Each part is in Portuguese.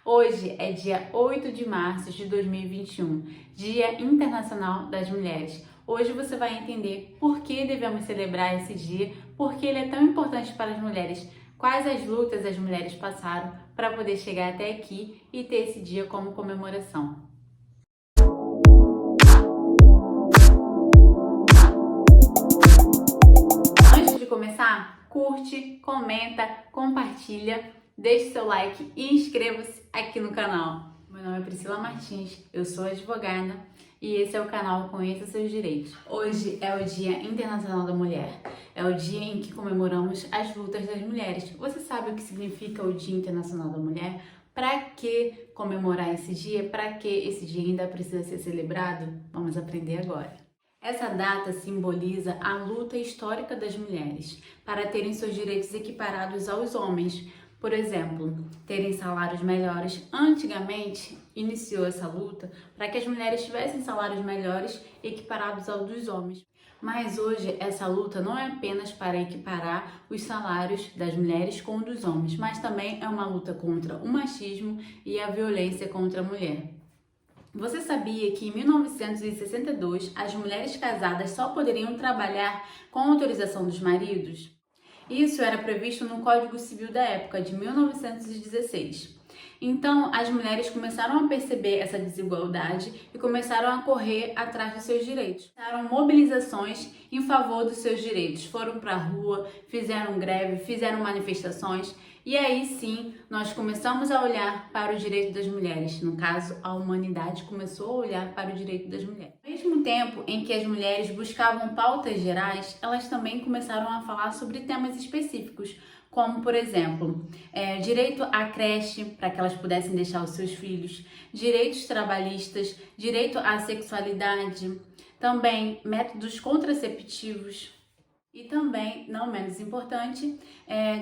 Hoje é dia 8 de março de 2021, Dia Internacional das Mulheres. Hoje você vai entender por que devemos celebrar esse dia, por que ele é tão importante para as mulheres, quais as lutas as mulheres passaram para poder chegar até aqui e ter esse dia como comemoração. Antes de começar, curte, comenta, compartilha, deixe seu like e inscreva-se aqui no canal. Meu nome é Priscila Martins, eu sou advogada e esse é o canal Conheça Seus Direitos. Hoje é o Dia Internacional da Mulher, é o dia em que comemoramos as lutas das mulheres. Você sabe o que significa o Dia Internacional da Mulher? Para que comemorar esse dia? Para que esse dia ainda precisa ser celebrado? Vamos aprender agora. Essa data simboliza a luta histórica das mulheres para terem seus direitos equiparados aos homens. Por exemplo, terem salários melhores. Antigamente, iniciou essa luta para que as mulheres tivessem salários melhores equiparados aos dos homens. Mas hoje, essa luta não é apenas para equiparar os salários das mulheres com os dos homens, mas também é uma luta contra o machismo e a violência contra a mulher. Você sabia que em 1962 as mulheres casadas só poderiam trabalhar com autorização dos maridos? Isso era previsto no Código Civil da época, de 1916. Então, as mulheres começaram a perceber essa desigualdade e começaram a correr atrás dos seus direitos. Fizeram mobilizações em favor dos seus direitos, foram para a rua, fizeram greve, fizeram manifestações e aí sim nós começamos a olhar para o direito das mulheres. No caso, a humanidade começou a olhar para o direito das mulheres. Ao mesmo tempo em que as mulheres buscavam pautas gerais, elas também começaram a falar sobre temas específicos, como, por exemplo, direito à creche, para que elas pudessem deixar os seus filhos, direitos trabalhistas, direito à sexualidade, também métodos contraceptivos e também, não menos importante,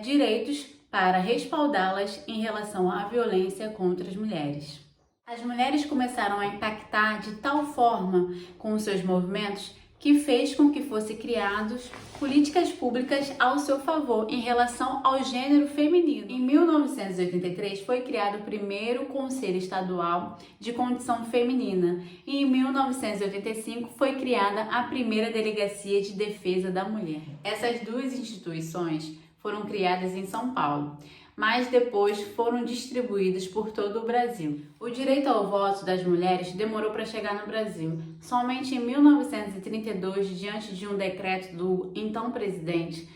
direitos para respaldá-las em relação à violência contra as mulheres. As mulheres começaram a impactar de tal forma com os seus movimentos que fez com que fossem criadas políticas públicas ao seu favor em relação ao gênero feminino. Em 1983 foi criado o primeiro Conselho Estadual de Condição Feminina e em 1985 foi criada a primeira Delegacia de Defesa da Mulher. Essas duas instituições foram criadas em São Paulo, mas depois foram distribuídas por todo o Brasil. O direito ao voto das mulheres demorou para chegar no Brasil. Somente em 1932, diante de um decreto do então presidente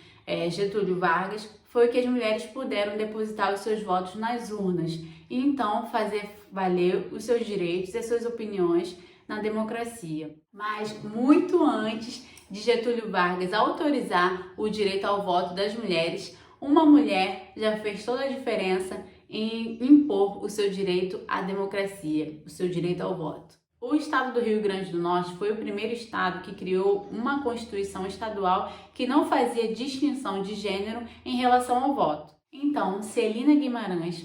Getúlio Vargas, foi que as mulheres puderam depositar os seus votos nas urnas e então fazer valer os seus direitos e as suas opiniões na democracia. Mas muito antes de Getúlio Vargas autorizar o direito ao voto das mulheres, uma mulher já fez toda a diferença em impor o seu direito à democracia, o seu direito ao voto. O estado do Rio Grande do Norte foi o primeiro estado que criou uma constituição estadual que não fazia distinção de gênero em relação ao voto. Então, Celina Guimarães,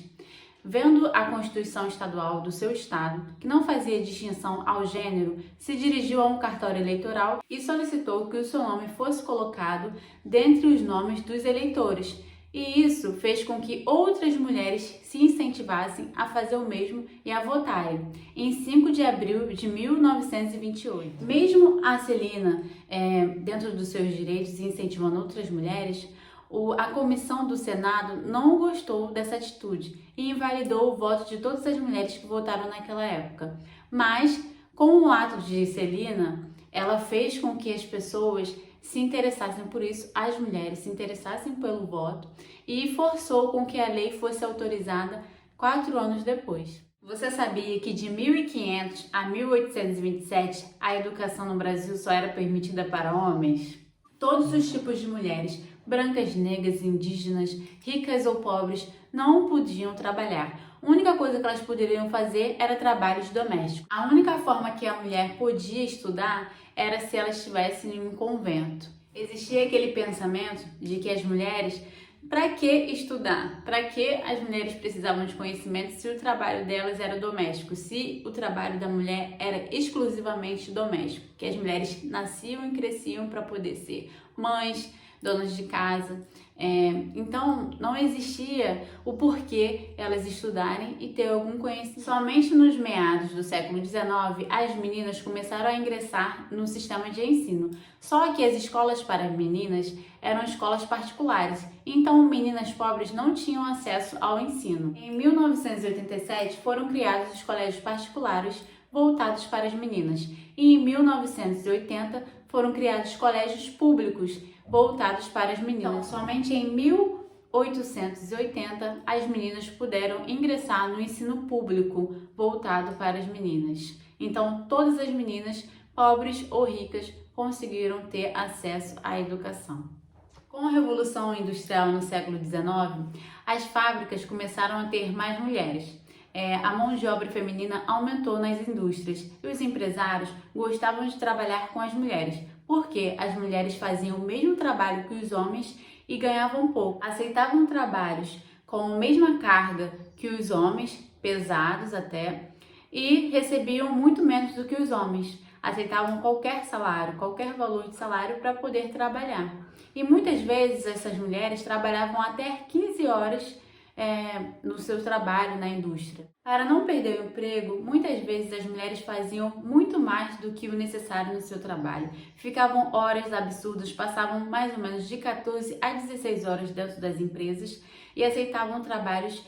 vendo a Constituição Estadual do seu estado, que não fazia distinção ao gênero, se dirigiu a um cartório eleitoral e solicitou que o seu nome fosse colocado dentre os nomes dos eleitores. E isso fez com que outras mulheres se incentivassem a fazer o mesmo e a votarem, em 5 de abril de 1928. Mesmo a Celina, dentro dos seus direitos e incentivando outras mulheres, a comissão do Senado não gostou dessa atitude e invalidou o voto de todas as mulheres que votaram naquela época. Mas, com o ato de Celina, ela fez com que as pessoas se interessassem por isso, as mulheres se interessassem pelo voto e forçou com que a lei fosse autorizada 4 anos depois. Você sabia que de 1500 a 1827 a educação no Brasil só era permitida para homens? Todos os tipos de mulheres, brancas, negras, indígenas, ricas ou pobres, não podiam trabalhar. A única coisa que elas poderiam fazer era trabalhos domésticos. A única forma que a mulher podia estudar era se ela estivesse em um convento. Existia aquele pensamento de que as mulheres, para que estudar? Para que as mulheres precisavam de conhecimento se o trabalho delas era doméstico, se o trabalho da mulher era exclusivamente doméstico, que as mulheres nasciam e cresciam para poder ser mães, donas de casa. Então, não existia o porquê elas estudarem e ter algum conhecimento. Somente nos meados do século XIX, as meninas começaram a ingressar no sistema de ensino. Só que as escolas para meninas eram escolas particulares, então meninas pobres não tinham acesso ao ensino. Em 1987, foram criados os colégios particulares voltados para as meninas, e em 1980 foram criados colégios públicos voltados para as meninas. Então, somente em 1880 as meninas puderam ingressar no ensino público voltado para as meninas. Então, todas as meninas, pobres ou ricas, conseguiram ter acesso à educação. Com a Revolução Industrial no século XIX, as fábricas começaram a ter mais mulheres. A mão de obra feminina aumentou nas indústrias e os empresários gostavam de trabalhar com as mulheres, porque as mulheres faziam o mesmo trabalho que os homens e ganhavam pouco. Aceitavam trabalhos com a mesma carga que os homens, pesados até, e recebiam muito menos do que os homens. Aceitavam qualquer salário, qualquer valor de salário para poder trabalhar. E muitas vezes essas mulheres trabalhavam até 15 horas no seu trabalho na indústria. Para não perder o emprego, muitas vezes as mulheres faziam muito mais do que o necessário no seu trabalho. Ficavam horas absurdas, passavam mais ou menos de 14 a 16 horas dentro das empresas e aceitavam trabalhos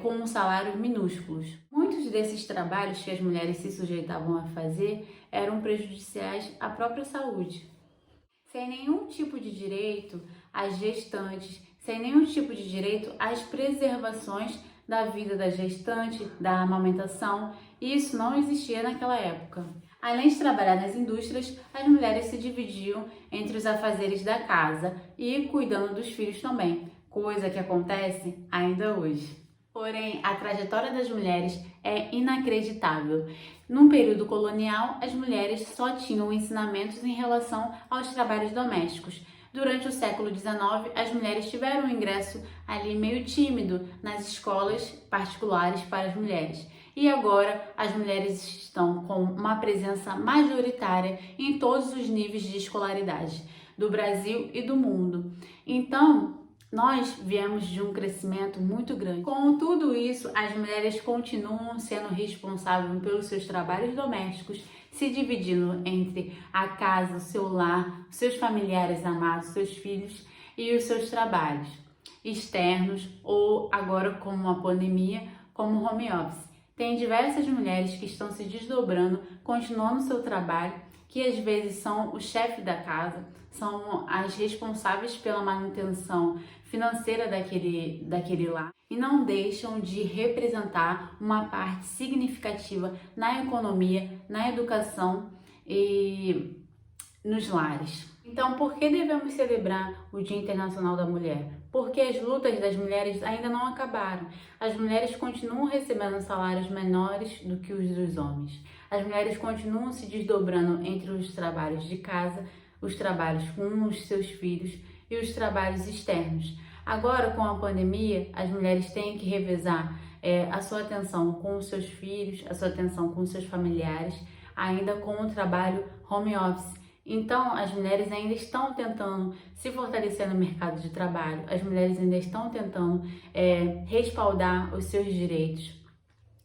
com um salário minúsculos. Muitos desses trabalhos que as mulheres se sujeitavam a fazer eram prejudiciais à própria saúde. Sem nenhum tipo de direito às gestantes, sem nenhum tipo de direito às preservações da vida da gestante, da amamentação, e isso não existia naquela época. Além de trabalhar nas indústrias, as mulheres se dividiam entre os afazeres da casa e cuidando dos filhos também, coisa que acontece ainda hoje. Porém, a trajetória das mulheres é inacreditável. No período colonial, as mulheres só tinham ensinamentos em relação aos trabalhos domésticos. Durante o século XIX, as mulheres tiveram um ingresso ali meio tímido nas escolas particulares para as mulheres. E agora as mulheres estão com uma presença majoritária em todos os níveis de escolaridade do Brasil e do mundo. Então, nós viemos de um crescimento muito grande. Com tudo isso, as mulheres continuam sendo responsáveis pelos seus trabalhos domésticos, se dividindo entre a casa, o seu lar, os seus familiares amados, seus filhos e os seus trabalhos externos ou agora como uma pandemia, como home office. Tem diversas mulheres que estão se desdobrando, continuando o seu trabalho, que às vezes são o chefe da casa, são as responsáveis pela manutenção financeira daquele lar e não deixam de representar uma parte significativa na economia, na educação e nos lares. Então, por que devemos celebrar o Dia Internacional da Mulher? Porque as lutas das mulheres ainda não acabaram. As mulheres continuam recebendo salários menores do que os dos homens. As mulheres continuam se desdobrando entre os trabalhos de casa, os trabalhos com os seus filhos e os trabalhos externos. Agora, com a pandemia, as mulheres têm que revezar a sua atenção com os seus filhos, a sua atenção com os seus familiares, ainda com o trabalho home office. Então, as mulheres ainda estão tentando se fortalecer no mercado de trabalho, as mulheres ainda estão tentando respaldar os seus direitos.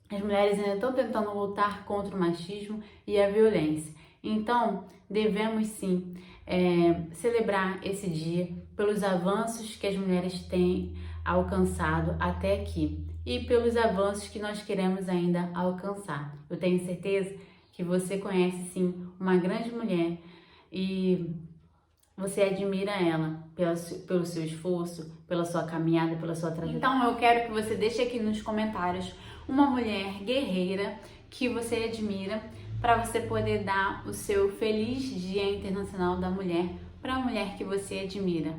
As mulheres ainda estão tentando lutar contra o machismo e a violência. Então, devemos sim celebrar esse dia pelos avanços que as mulheres têm alcançado até aqui e pelos avanços que nós queremos ainda alcançar. Eu tenho certeza que você conhece sim uma grande mulher e você admira ela pelo seu esforço, pela sua caminhada, pela sua trajetória. Então eu quero que você deixe aqui nos comentários uma mulher guerreira que você admira, para você poder dar o seu feliz Dia Internacional da Mulher para a mulher que você admira.